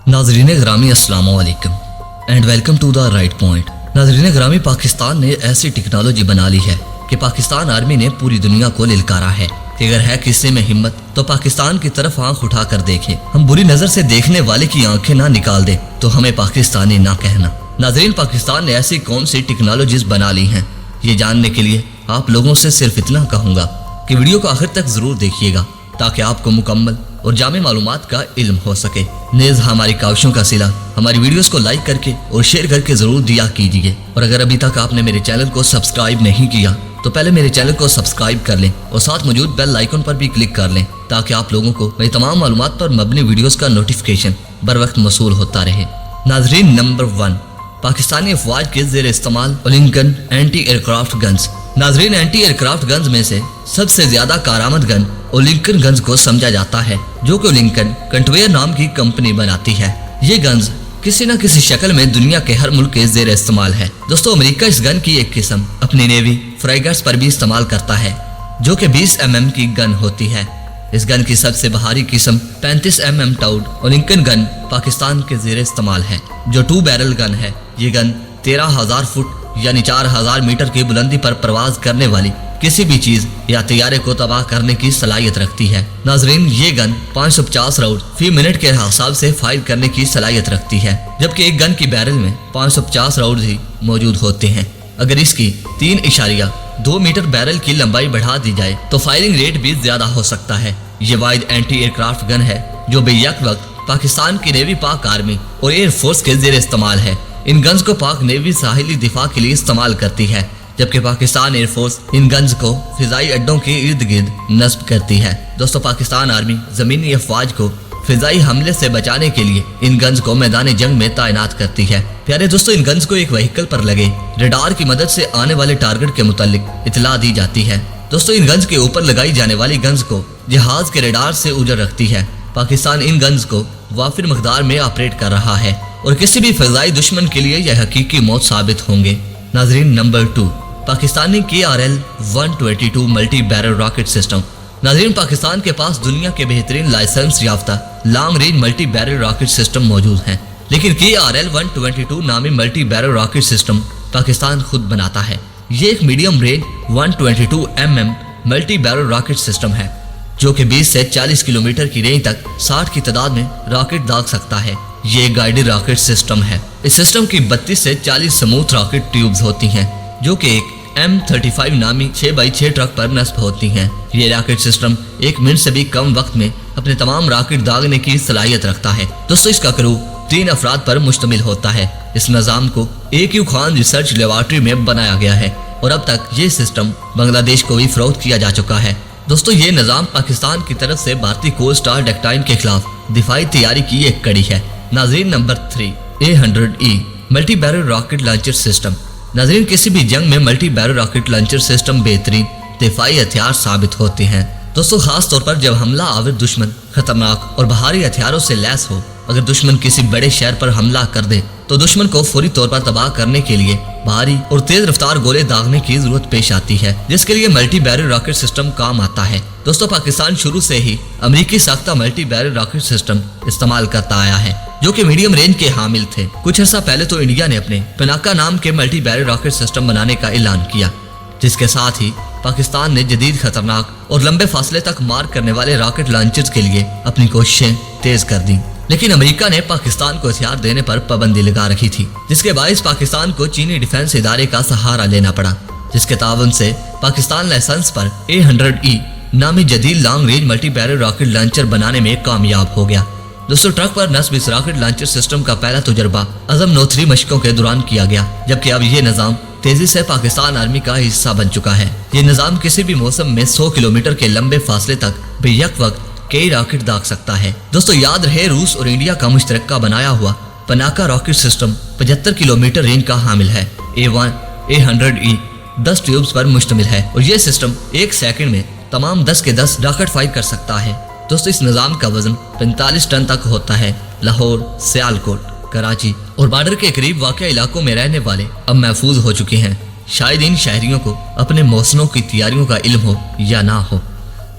नाजरीन ग्रामी अस्सलाम वालेकुम and welcome to the right point. नाजरीन ग्रामी, पाकिस्तान ने ऐसी टेक्नोलॉजी बना ली है कि पाकिस्तान आर्मी ने पूरी दुनिया को ललकारा है कि अगर है किसी में हिम्मत तो पाकिस्तान की तरफ आंख उठा कर देखे। हम बुरी नजर से देखने वाले की आंखें ना निकाल दे तो हमें पाकिस्तानी ना कहना। नाजरीन, पाकिस्तान ने ऐसी कौन सी टेक्नोलॉजीज बना ली हैं, ये जानने के लिए आप लोगों से सिर्फ इतना कहूंगा कि वीडियो को आखिर तक जरूर देखिएगा ताकि आपको मुकम्मल और जामे मालूमात का इल्म हो सके। नेज़ हमारी काविशों का सिला हमारी वीडियोस को लाइक करके और शेयर करके जरूर दिया कीजिए। और अगर अभी तक आपने मेरे चैनल को सब्सक्राइब नहीं किया तो पहले मेरे चैनल को सब्सक्राइब कर लें और साथ मौजूद बेल आइकन पर भी क्लिक कर लें ताकि आप लोगों को मेरी तमाम मालूमात पर मबनी वीडियोस का नोटिफिकेशन बर वक्त मौसूल होता रहे। नाजरीन, नंबर 1, पाकिस्तानी अफवाज के जेर इस्तेमाल ओलिंकन एंटी एयरक्राफ्ट गन्स। नाजरीन, एंटी एयरक्राफ्ट गन्स में से सबसे ज्यादा कारआमद गन ओलिंकन गन्स को समझा जाता है, जो कि ओलिंकन कंटवेयर नाम की कंपनी बनाती है। ये गन्स किसी न किसी शक्ल में दुनिया के हर मुल्क के जेर इस्तेमाल है। दोस्तों, अमेरिका इस गन की एक किस्म अपनी नेवी फ्रैगेट्स पर भी इस्तेमाल करता है, जो कि 20 mm की गन होती है। इस गन की सबसे भारी किस्म 35 mm टाउड ओलिंकन गन पाकिस्तान के जेर इस्तेमाल है, जो 2 बैरल गन है। ये गन 13,000 फुट यानी 4,000 मीटर की बुलंदी पर प्रवास करने वाली किसी भी चीज या तैयारे को तबाह करने की सलाहियत रखती है। नाजरीन, ये गन 550 राउंड फी मिनट के हिसाब से फायर करने की सलाहियत रखती है, जबकि एक गन की बैरल में 550 राउंड ही मौजूद होते हैं। अगर इसकी 3.2 मीटर बैरल की लंबाई बढ़ा दी जाए तो फायरिंग रेट भी ज्यादा हो सकता है। ये वाइड एंटी एयरक्राफ्ट गन है जो बेयक वक्त पाकिस्तान की नेवी, पाक आर्मी और एयर फोर्स के जेर इस्तेमाल है। इन गन्स को पाक नेवी साहिली दिफा के लिए इस्तेमाल करती है, जबकि Pakistan air force in guns को फिजाई अड्डों के इर्द गिर्द नस्ब करती है। दोस्तों, पाकिस्तान आर्मी जमीनी अफवाज को फिजाई हमले से बचाने के लिए इन गन्स को मैदान जंग में तैनात करती है। प्यारे दोस्तों, इन गन्स को एक व्हीकल पर लगे रडार की मदद से आने वाले टारगेट के मुतालिक इतला दी जाती है। दोस्तों, इन गन्स के ऊपर लगाई जाने वाली गन्स को जहाज के रडार से उजड़ रखती है। पाकिस्तान इन गन्स को वाफिर मकदार में ऑपरेट कर रहा है और किसी भी फजाई दुश्मन के लिए यह हकीकी मौत साबित होंगे। नाजरीन, number 2, Pakistani KRL-122 multi barrel rocket system. नाजरीन, पाकिस्तान के पास दुनिया के बेहतरीन लाइसेंस याफ्ता long range multi barrel rocket system मौजूद हैं, लेकिन KRL-122 नामी multi barrel rocket system Pakistan खुद बनाता है। ये एक medium range 122 mm multi barrel rocket system है, जो कि 20 से 40 किलोमीटर की रेंज तक 60 की तादाद में रॉकेट दाग सकता है। ये एक गाइडेड रॉकेट सिस्टम है। इस सिस्टम की 32 से 40 स्मूथ रॉकेट ट्यूब्स होती हैं, जो कि एक M35 नामी 6x6 ट्रक पर नस्ब होती हैं। ये रॉकेट सिस्टम 1 मिनट से भी कम वक्त में अपने तमाम रॉकेट दागने की सलाहियत रखता है। दोस्तों, इसका क्रू 3 अफराद पर मुश्तमिल होता है। इस निज़ाम को AQ खान रिसर्च लेबॉर्ट्री में बनाया गया है और अब तक ये सिस्टम बांग्लादेश को भी फरोख्त किया जा चुका है। दोस्तों, ये निज़ाम पाकिस्तान की तरफ से भारतीय कोस्ट स्टार डक्टाइन के खिलाफ दिफाई तैयारी की एक कड़ी है। नाजरीन, number 3, A100E multi barrel rocket launcher system. नाजरीन, किसी भी जंग में multi barrel rocket launcher system बेहतरीन दिफाई हथियार साबित होते हैं। दोस्तों, खास तौर पर जब हमला आवर दुश्मन खतरनाक और भारी हथियारों से लैस हो। अगर दुश्मन किसी बड़े शहर पर हमला कर दे तो दुश्मन को फौरी तौर पर तबाह करने के लिए भारी और तेज रफ्तार गोले दागने की जरूरत पेश आती है, जिसके लिए मल्टी बैरल रॉकेट सिस्टम काम आता है। दोस्तों, पाकिस्तान शुरू से ही अमेरिकी साख्ता मल्टी बैरल रॉकेट सिस्टम इस्तेमाल करता आया है, जो कि मीडियम रेंज के हामिल थे। कुछ अर्सा पहले तो इंडिया ने अपने पिनाका नाम के मल्टी बैरल रॉकेट सिस्टम बनाने का ऐलान किया, जिसके साथ ही पाकिस्तान ने जदीद खतरनाक और लंबे फासले तक मार करने वाले रॉकेट लॉन्चर्स के लिए अपनी कोशिशें तेज कर दी। लेकिन अमेरिका ने पाकिस्तान को हथियार देने पर पाबंदी लगा रखी थी, जिसके बायस पाकिस्तान को चीनी डिफेंस इदारे का सहारा लेना पड़ा, जिसके तावन से पाकिस्तान लाइसेंस पर A100E नामी जदीद long range multi barrel rocket launcher बनाने में कामयाब हो गया। दोस्तों, ट्रक पर नस्ब इस रॉकेट लॉन्चर सिस्टम का पहला तजुर्बा अज़म नौ 3 मशकों के दौरान किया गया, जबकि अब ये निज़ाम तेजी से पाकिस्तान आर्मी का हिस्सा बन चुका है। ये निज़ाम किसी भी मौसम में 100 किलोमीटर के लंबे फासले तक बेयक वक्त कई रॉकेट दाग सकता है। दोस्तों, याद रहे, रूस और इंडिया का मुश्तरका बनाया हुआ पनाका रॉकेट सिस्टम 75 किलोमीटर रेंज का हामिल है। A100E 10 ट्यूब्स पर मुश्तमिल है और ये सिस्टम 1 सेकंड में तमाम 10 के 10 रॉकेट फायर कर सकता है। दोस्तों, इस निज़ाम का वजन 45 टन तक होता है। लाहौर, सियालकोट, कराची और बॉर्डर के करीब वाक़या इलाकों में रहने वाले अब महफूज हो चुके हैं, शायद इन शहरियों को अपने मौसमों की तैयारियों का इल्म हो या ना हो।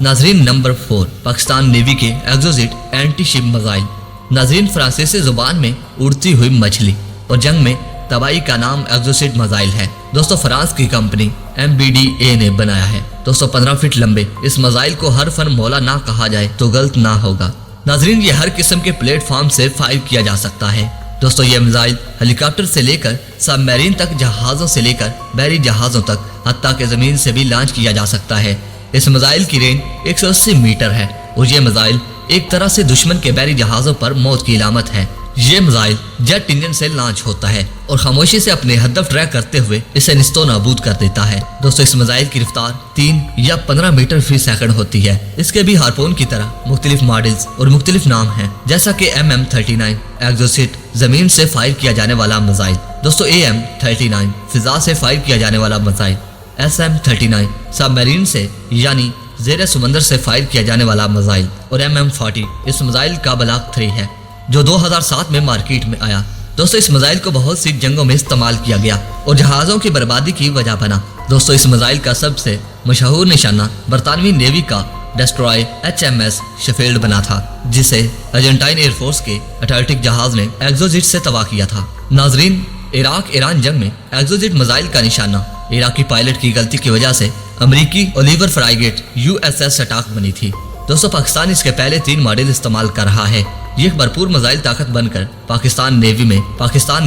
नाजरीन, नंबर 4, पाकिस्तान नेवी के एक्सोजिट एंटी शिप मिसाइल। नाज़रीन, फ्रांसीसी जुबान में उड़ती हुई मछली और जंग में तबाही का नाम एग्जोसिट मिसाइल है। दोस्तों, फ्रांस की कंपनी MBDA ने बनाया है। दोस्तों, 15 फीट लंबे इस मिसाइल को हर फन मौला ना कहा जाए तो गलत ना होगा। नाज़रीन, ये हर किस्म के प्लेटफॉर्म से फायर किया जा सकता है। दोस्तों, ये मिसाइल हेलीकॉप्टर से लेकर सबमरीन तक, जहाज़ों से लेकर बहरी जहाज़ों तक, हत्ता के ज़मीन से भी लॉन्च किया जा सकता है। इस मिसाइल की रेंज 180 मीटर है और ये मिसाइल एक तरह से दुश्मन के बहरी जहाज़ों पर मौत की अलामत है। ये मिसाइल जेट इंजन से लॉन्च होता है और खामोशी से अपने हदफ ट्रैक करते हुए इसे निस्तो नाबूद कर देता है। दोस्तों, इस मिसाइल की रफ्तार 3 या 15 मीटर फी सेकंड होती है। इसके भी हार्पून की तरह मुख्तलिफ मॉडल्स और मुख्तलिफ नाम हैं, जैसा कि MM-39 एग्जोसिट जमीन से फायर किया जाने वाला मिसाइल। दोस्तों, AM-39 फिजा से फायर किया जाने वाला मिसाइल, SM-39 सबमरीन से यानी ज़ेरे समंदर से फायर किया जाने वाला मिसाइल और MM-40 इस मिसाइल का ब्लॉक 3 है जो 2007 में मार्केट में आया। दोस्तों, इस मिसाइल को बहुत सी जंगों में इस्तेमाल किया गया और जहाज़ों की बर्बादी की वजह बना। दोस्तों, इस मिसाइल का सबसे मशहूर निशाना बरतानवी नेवी का डेस्ट्रॉय HMS शेफील्ड बना था, जिसे अर्जेंटाइन एयरफोर्स के अटलांटिक जहाज ने एग्जोसिट से तबाह किया था। नाजरीन, इराक ईरान जंग में एग्जोसिट मिसाइल का निशाना इराकी पायलट की गलती की वजह से अमेरिकी ओलिवर फ्राइगेट USS स्टार्क बनी थी। दोस्तों, पाकिस्तान इसके पहले 3 मॉडल इस्तेमाल कर रहा है। ये एक भरपूर मिसाइल ताकत बनकर पाकिस्तान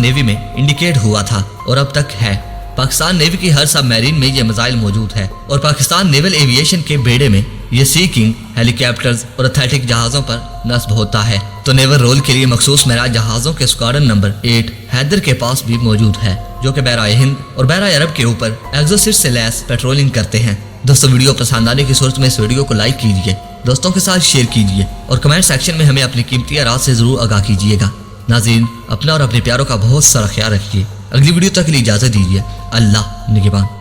नेवी में इंडिकेट हुआ था और अब तक है। पाकिस्तान नेवी की हर सबमरीन में ये मिसाइल मौजूद है और पाकिस्तान नेवल एविएशन के बेड़े में ये सी किंग हेलीकॉप्टर्स और एथलेटिक जहाज़ों पर नस्ब होता है। तो नेवल रोल के लिए मखसूस महराज जहाज़ों के स्क्वाड्रन नंबर 8 हैदर के पास भी मौजूद है, जो कि बहरा हिंद और बहरा अरब के ऊपर एग्जोसिट से लैस पेट्रोलिंग करते हैं। दोस्तों, वीडियो पसंद आने की सूरत में इस वीडियो को लाइक कीजिए, दोस्तों के साथ शेयर कीजिए और कमेंट सेक्शन में हमें अपनी कीमती राय से जरूर आगाह कीजिएगा। नाज़रीन, अपना और अपने प्यारों का बहुत सारा ख्याल रखिए। अगली वीडियो तक के लिए इजाज़त दीजिए। अल्लाह निगहबान।